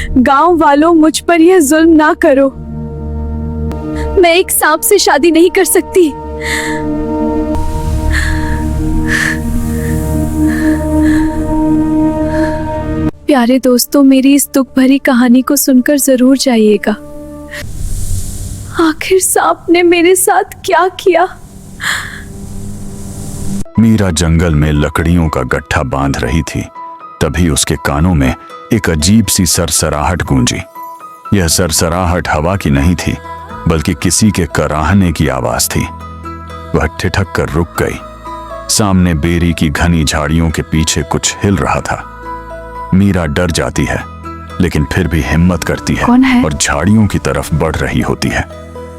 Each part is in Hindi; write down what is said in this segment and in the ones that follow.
गांव वालों, मुझ पर यह जुल्म ना करो। मैं एक सांप से शादी नहीं कर सकती। प्यारे दोस्तों, मेरी इस दुख भरी कहानी को सुनकर जरूर जाइएगा। आखिर सांप ने मेरे साथ क्या किया? मीरा जंगल में लकड़ियों का गट्ठा बांध रही थी। तभी उसके कानों में एक अजीब सी सरसराहट गूंजी। यह सरसराहट हवा की नहीं थी, बल्कि किसी के कराहने की आवाज थी। वह ठिठक कर रुक गई। सामने बेरी की घनी झाड़ियों के पीछे कुछ हिल रहा था। मीरा डर जाती है, लेकिन फिर भी हिम्मत करती है और झाड़ियों की तरफ बढ़ रही होती है।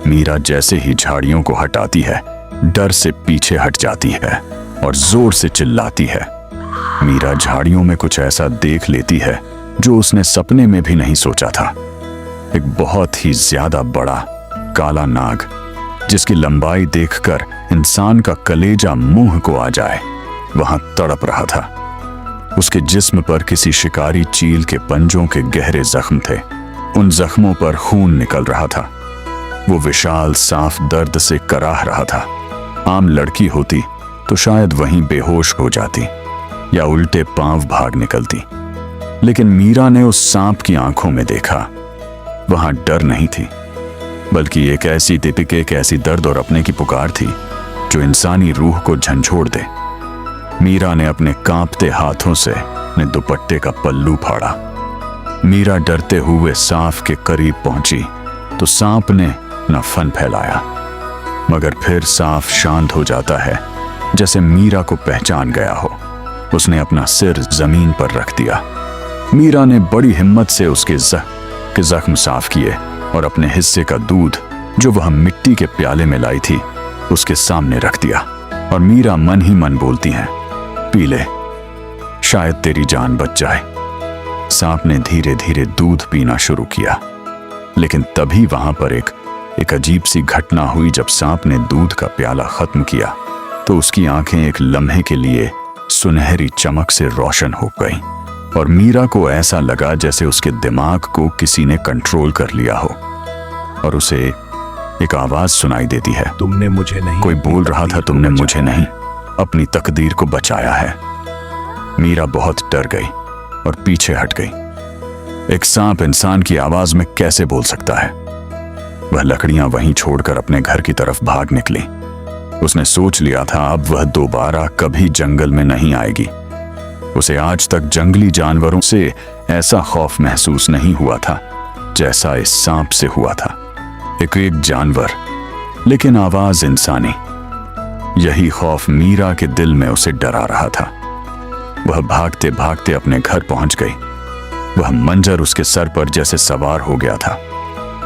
मीरा जैसे ही झाड़ियों को हटाती है, डर से पीछे हट जाती है और जोर से चिल्लाती है। मीरा झाड़ियों में कुछ ऐसा देख लेती है जो उसने सपने में भी नहीं सोचा था। एक बहुत ही ज्यादा बड़ा काला नाग, जिसकी लंबाई देखकर इंसान का कलेजा मुंह को आ जाए, वहां तड़प रहा था। उसके जिस्म पर किसी शिकारी चील के पंजों के गहरे जख्म थे। उन जख्मों पर खून निकल रहा था। वो विशाल सांप दर्द से कराह रहा था। आम लड़की होती तो शायद वहीं बेहोश हो जाती या उल्टे पांव भाग निकलती, लेकिन मीरा ने उस सांप की आंखों में देखा। वहां डर नहीं थी, बल्कि एक ऐसी दर्द और अपने की पुकार थी जो इंसानी रूह को झंझोड़ दे। मीरा ने अपने कांपते हाथों से अपने दुपट्टे का पल्लू फाड़ा। मीरा डरते हुए सांप के करीब पहुंची तो सांप ने अपना फन फैलाया, मगर फिर सांप शांत हो जाता है, जैसे मीरा को पहचान गया हो। उसने अपना सिर जमीन पर रख दिया। मीरा ने बड़ी हिम्मत से उसके जख्म साफ किए और अपने हिस्से का दूध, जो वह मिट्टी के प्याले में लाई थी, उसके सामने रख दिया। और मीरा मन ही मन बोलती है, पी ले, शायद तेरी जान बच जाए। सांप ने धीरे धीरे दूध पीना शुरू किया, लेकिन तभी वहां पर एक अजीब सी घटना हुई। जब सांप ने दूध का प्याला खत्म किया तो उसकी आंखें एक लम्हे के लिए सुनहरी चमक से रोशन हो गईं और मीरा को ऐसा लगा जैसे उसके दिमाग को किसी ने कंट्रोल कर लिया हो। और उसे एक आवाज सुनाई देती है, तुमने मुझे नहीं, कोई बोल रहा था, तुमने मुझे नहीं, अपनी तकदीर को बचाया है। मीरा बहुत डर गई और पीछे हट गई। एक सांप इंसान की आवाज में कैसे बोल सकता है? वह लकड़ियां वहीं छोड़कर अपने घर की तरफ भाग निकली। उसने सोच लिया था अब वह दोबारा कभी जंगल में नहीं आएगी। उसे आज तक जंगली जानवरों से ऐसा खौफ महसूस नहीं हुआ था जैसा इस सांप से हुआ था। एक जानवर, लेकिन आवाज इंसानी। यही खौफ मीरा के दिल में उसे डरा रहा था। वह भागते भागते अपने घर पहुंच गई। वह मंजर उसके सर पर जैसे सवार हो गया था,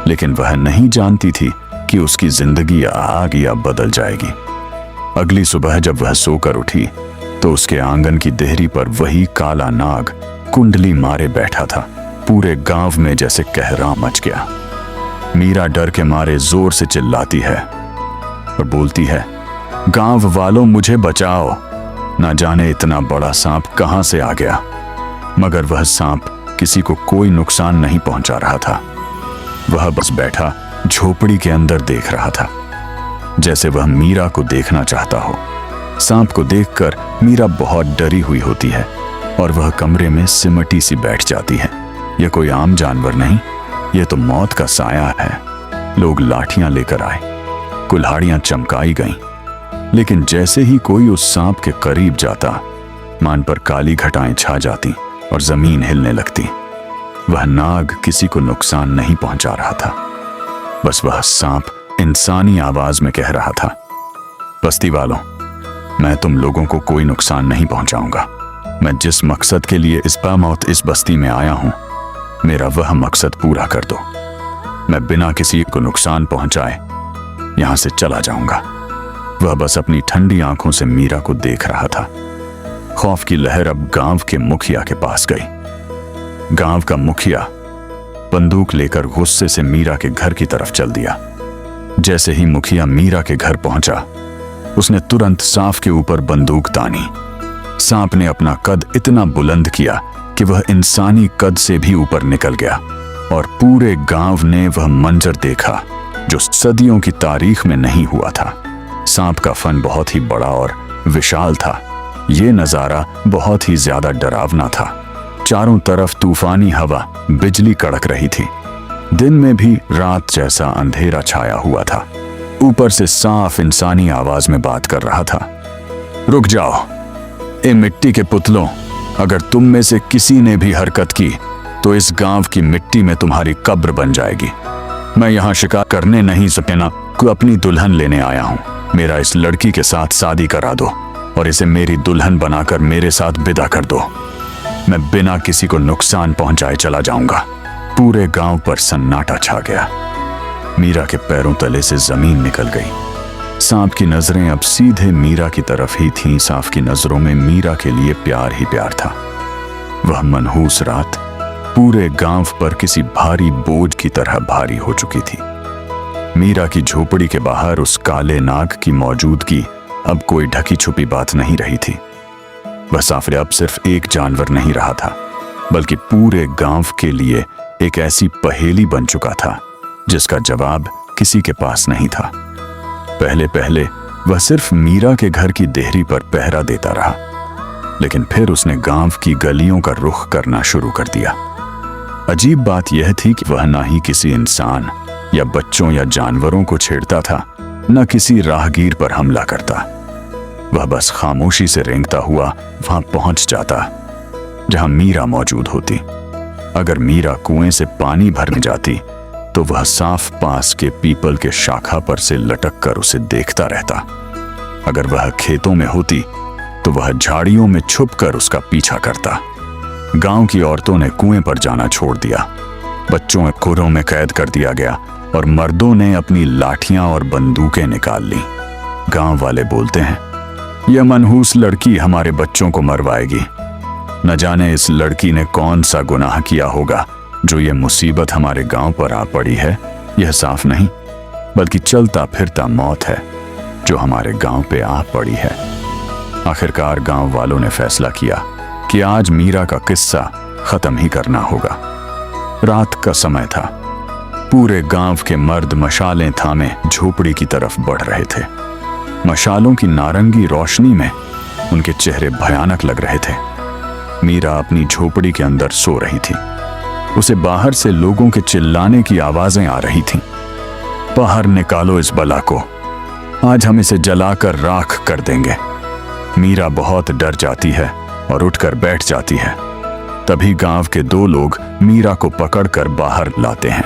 लेकिन वह नहीं जानती थी कि उसकी जिंदगी आग या बदल जाएगी। अगली सुबह जब वह सोकर उठी तो उसके आंगन की देहरी पर वही काला नाग कुंडली मारे बैठा था। पूरे गांव में जैसे कहराम मच गया। मीरा डर के मारे जोर से चिल्लाती है और बोलती है, गांव वालों, मुझे बचाओ। ना जाने इतना बड़ा सांप कहां से आ गया, मगर वह सांप किसी को कोई नुकसान नहीं पहुंचा रहा था। वह बस बैठा झोपड़ी के अंदर देख रहा था, जैसे वह मीरा को देखना चाहता हो। सांप को देखकर मीरा बहुत डरी हुई होती है और वह कमरे में सिमटी सी बैठ जाती है। यह कोई आम जानवर नहीं, यह तो मौत का साया है। लोग लाठियां लेकर आए, कुल्हाड़ियां चमकाई गईं, लेकिन जैसे ही कोई उस सांप के करीब जाता, मान पर काली घटाएं छा जाती और जमीन हिलने लगती। वह नाग किसी को नुकसान नहीं पहुंचा रहा था, बस वह सांप इंसानी आवाज में कह रहा था, बस्ती वालों, मैं तुम लोगों को कोई नुकसान नहीं पहुंचाऊंगा। मैं जिस मकसद के लिए इस बस्ती में आया हूं, मेरा वह मकसद पूरा कर दो। मैं बिना किसी को नुकसान पहुंचाए यहां से चला जाऊंगा। वह बस अपनी ठंडी आंखों से मीरा को देख रहा था। खौफ की लहर अब गांव के मुखिया के पास गई। गांव का मुखिया बंदूक लेकर गुस्से से मीरा के घर की तरफ चल दिया। जैसे ही मुखिया मीरा के घर पहुंचा, उसने तुरंत सांप के ऊपर बंदूक तानी। सांप ने अपना कद इतना बुलंद किया कि वह इंसानी कद से भी ऊपर निकल गया और पूरे गांव ने वह मंजर देखा जो सदियों की तारीख में नहीं हुआ था। सांप का फन बहुत ही बड़ा और विशाल था। ये नजारा बहुत ही ज्यादा डरावना था। चारों तरफ तूफानी हवा, बिजली कड़क रही थी। दिन में भी रात जैसा अंधेरा छाया हुआ था। ऊपर से साफ इंसानी आवाज में बात कर रहा था। रुक जाओ, ए मिट्टी के पुतलों, अगर तुम में से किसी ने भी हरकत की तो इस गांव की मिट्टी में तुम्हारी कब्र बन जाएगी। मैं यहाँ शिकार करने नहीं सकेना को अपनी दुल्हन लेने आया हूँ। मेरा इस लड़की के साथ शादी करा दो और इसे मेरी दुल्हन बनाकर मेरे साथ विदा कर दो। मैं बिना किसी को नुकसान पहुंचाए चला जाऊंगा। पूरे गांव पर सन्नाटा छा गया। मीरा के पैरों तले से जमीन निकल गई। सांप की नजरें अब सीधे मीरा की तरफ ही थीं। सांप की नजरों में मीरा के लिए प्यार ही प्यार था। वह मनहूस रात पूरे गांव पर किसी भारी बोझ की तरह भारी हो चुकी थी। मीरा की झोपड़ी के बाहर उस काले नाग की मौजूदगी अब कोई ढकी छुपी बात नहीं रही थी। वह साफरे अब सिर्फ एक जानवर नहीं रहा था, बल्कि पूरे गांव के लिए एक ऐसी पहेली बन चुका था जिसका जवाब किसी के पास नहीं था। पहले पहले वह सिर्फ मीरा के घर की देहरी पर पहरा देता रहा, लेकिन फिर उसने गांव की गलियों का रुख करना शुरू कर दिया। अजीब बात यह थी कि वह ना ही किसी इंसान या बच्चों या जानवरों को छेड़ता था, न किसी राहगीर पर हमला करता। वह बस खामोशी से रेंगता हुआ वहां पहुंच जाता जहां मीरा मौजूद होती। अगर मीरा कुएं से पानी भरने जाती तो वह साफ पास के पीपल के शाखा पर से लटक कर उसे देखता रहता। अगर वह खेतों में होती तो वह झाड़ियों में छुपकर उसका पीछा करता। गांव की औरतों ने कुएं पर जाना छोड़ दिया, बच्चों को घरों में कैद कर दिया गया और मर्दों ने अपनी लाठियां और बंदूकें निकाल ली। गांव वाले बोलते हैं, यह मनहूस लड़की हमारे बच्चों को मरवाएगी। न जाने इस लड़की ने कौन सा गुनाह किया होगा जो ये मुसीबत हमारे गांव पर आ पड़ी है। यह साफ नहीं, बल्कि चलता फिरता मौत है जो हमारे गांव पे आ पड़ी है। आखिरकार गांव वालों ने फैसला किया कि आज मीरा का किस्सा खत्म ही करना होगा। रात का समय था। पूरे गांव के मर्द मशालें थामे झोपड़ी की तरफ बढ़ रहे थे। मशालों की नारंगी रोशनी में उनके चेहरे भयानक लग रहे थे। मीरा अपनी झोपड़ी के अंदर सो रही थी। उसे बाहर से लोगों के चिल्लाने की आवाजें आ रही थीं। बाहर निकालो इस बला को, आज हम इसे जलाकर राख कर देंगे। मीरा बहुत डर जाती है और उठकर बैठ जाती है। तभी गांव के दो लोग मीरा को पकड़कर बाहर लाते हैं।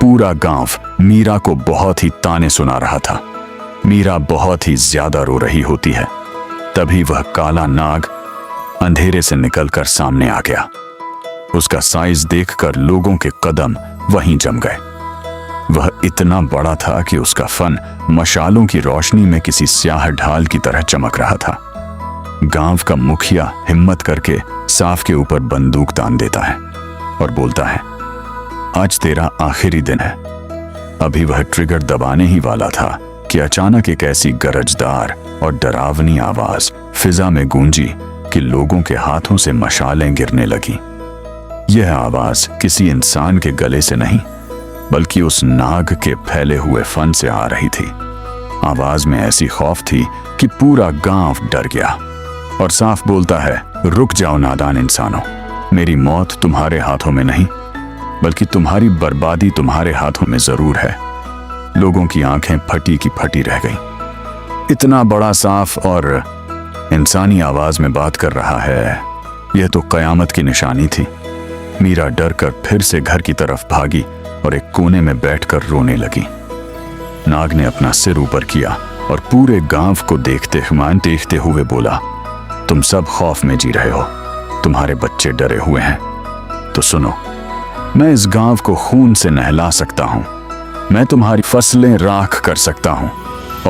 पूरा गांव मीरा को बहुत ही ताने सुना रहा था। मीरा बहुत ही ज्यादा रो रही होती है। तभी वह काला नाग अंधेरे से निकलकर सामने आ गया। उसका साइज देखकर लोगों के कदम वहीं जम गए। वह इतना बड़ा था कि उसका फन मशालों की रोशनी में किसी स्याह ढाल की तरह चमक रहा था। गांव का मुखिया हिम्मत करके साफ के ऊपर बंदूक तान देता है और बोलता है, आज तेरा आखिरी दिन है। अभी वह ट्रिगर दबाने ही वाला था कि अचानक एक ऐसी गरजदार और डरावनी आवाज फिजा में गूंजी कि लोगों के हाथों से मशालें गिरने लगी। यह आवाज किसी इंसान के गले से नहीं, बल्कि उस नाग के फैले हुए फन से आ रही थी। आवाज में ऐसी खौफ थी कि पूरा गांव डर गया और साफ बोलता है, रुक जाओ नादान इंसानों, मेरी मौत तुम्हारे हाथों में नहीं, बल्कि तुम्हारी बर्बादी तुम्हारे हाथों में जरूर है। लोगों की आंखें फटी की फटी रह गईं। इतना बड़ा साफ और इंसानी आवाज में बात कर रहा है, यह तो कयामत की निशानी थी। मीरा डर कर फिर से घर की तरफ भागी और एक कोने में बैठकर रोने लगी। नाग ने अपना सिर ऊपर किया और पूरे गांव को देखते हुए बोला, तुम सब खौफ में जी रहे हो, तुम्हारे बच्चे डरे हुए हैं। तो सुनो, मैं इस गांव को खून से नहला सकता हूं, मैं तुम्हारी फसलें राख कर सकता हूं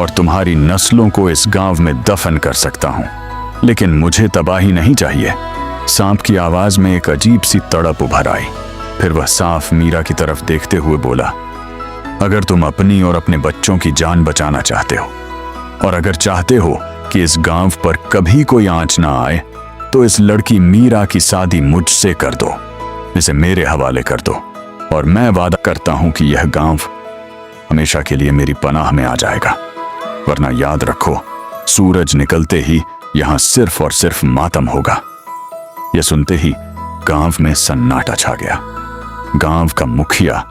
और तुम्हारी नस्लों को इस गांव में दफन कर सकता हूं, लेकिन मुझे तबाही नहीं चाहिए। सांप की आवाज में एक अजीब सी तड़प उभर आई। फिर वह साफ मीरा की तरफ देखते हुए बोला, अगर तुम अपनी और अपने बच्चों की जान बचाना चाहते हो और अगर चाहते हो कि इस गांव पर कभी कोई आंच ना आए, तो इस लड़की मीरा की शादी मुझसे कर दो, इसे मेरे हवाले कर दो और मैं वादा करता हूं कि यह गांव हमेशा के लिए मेरी पनाह में आ जाएगा। वरना याद रखो, सूरज निकलते ही यहां सिर्फ और सिर्फ मातम होगा। यह सुनते ही गांव में सन्नाटा छा गया। गांव का मुखिया,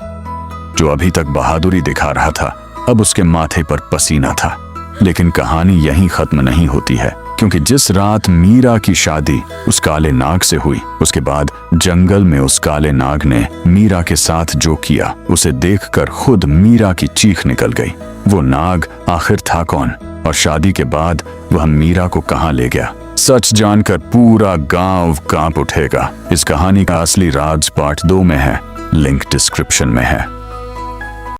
जो अभी तक बहादुरी दिखा रहा था, अब उसके माथे पर पसीना था। लेकिन कहानी यहीं खत्म नहीं होती है, क्योंकि जिस रात मीरा की शादी उस काले नाग से हुई, उसके बाद जंगल में उस काले नाग ने मीरा के साथ जो किया, उसे देखकर खुद मीरा की चीख निकल गई। वो नाग आखिर था कौन, और शादी के बाद वह मीरा को कहां ले गया? सच जानकर पूरा गांव कांप उठेगा। इस कहानी का असली राज पार्ट 2 में है, लिंक डिस्क्रिप्शन में है।